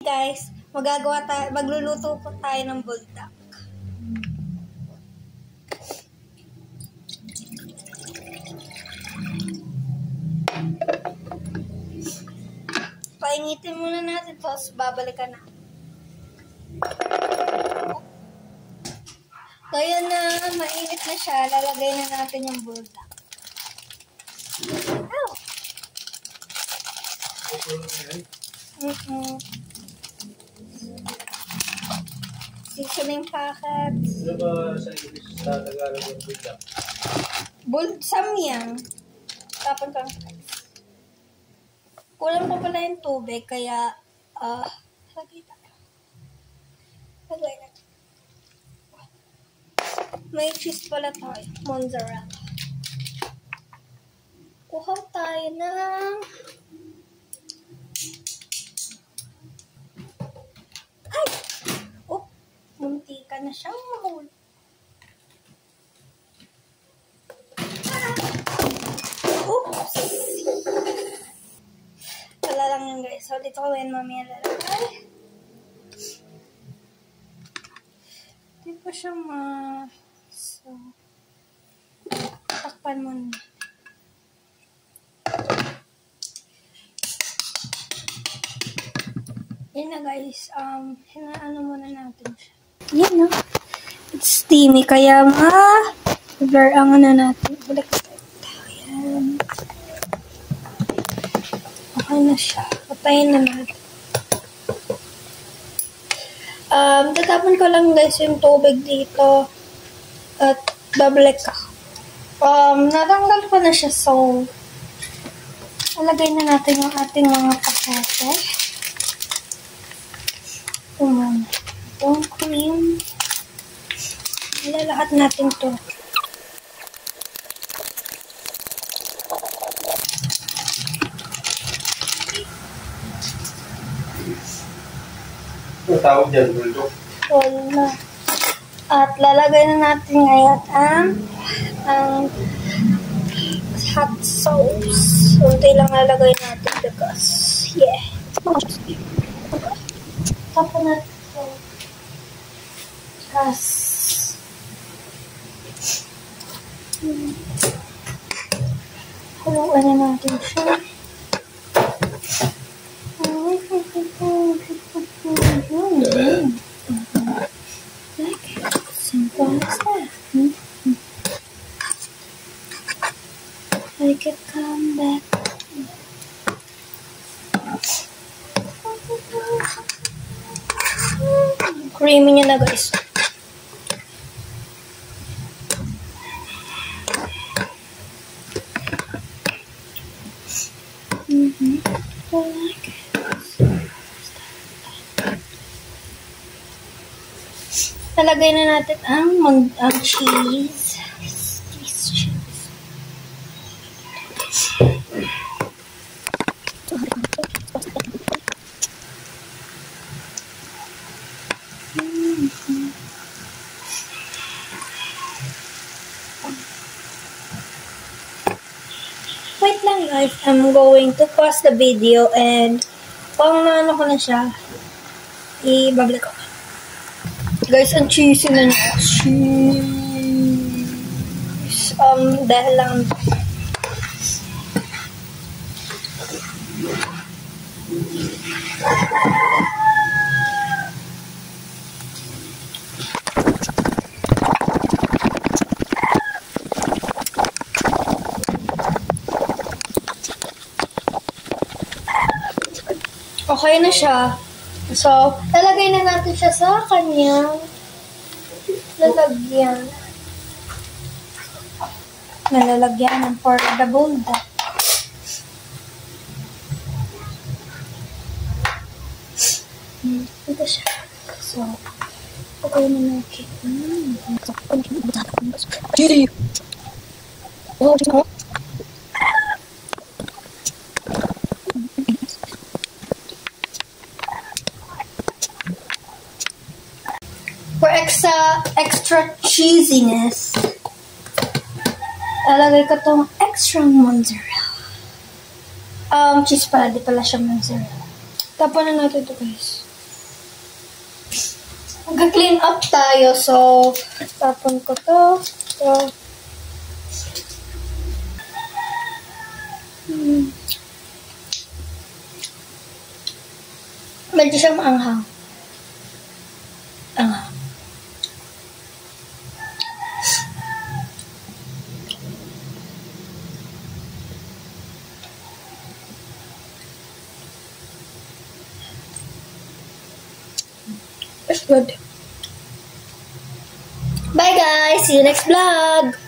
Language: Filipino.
Guys, magluluto po tayo ng buldak. Painitin muna natin, tapos babalikan na. So, yun na, mainit na siya. Lalagay na natin yung buldak. Ow! Seasoning packets. Ano ba sa English sa Tagalog yung buldak? Samyang. Tapon ko lang. Kulang pa pala yung tubig, kaya, lagay tayo. Lagay natin. May cheese pala tayo. Mozzarella. Kuha tayo ng... Ay! Oh! Muntika na siyang mahul. Oops! Wala lang yun, guys. So, dito ko yun mamaya lalagay. Hindi pa siya So, takpan mo na. Yan na, guys. Hinaano muna natin siya. Yan na. It's steamy, kaya blur ang ano natin. Balik tayo. Yan. Okay na siya. Patayin na natin. Tatapon ko lang, guys, yung tubig dito. At babalik ka. Natanggal ko na siya, so alagay na natin yung ating mga pakete. Itong cream. Ilalahat natin to. Ano tawag dyan, buldak? Wala. At lalagay na natin ngayon ang hot sauce. Unti lang lalagay natin because, yeah. Tapos natin ito. Yes. Haluan na natin siya. Simple as that. Make it come back. Creamy niya na, guys. Nalagay na natin ang cheese. Wait lang, guys. I'm going to pause the video and pang ano ko na siya, ibabalik ko. Guys, ang cheesy na niya. Cheese. Dahil lang. Okay na siya. So, lalagay na natin siya sa kanyang lalagyan. Nalalagyan for the buldak. Ito siya. So, okay na natin. For extra cheesiness, lalagay ko tong extra mozzarella. Cheese pala, di pala siya mozzarella. Tapon na natin ito, guys. Mag-clean up tayo. So, tapon ko to. So, medyo siyang maanghang. Anghang. It's good. Bye guys! See you next vlog!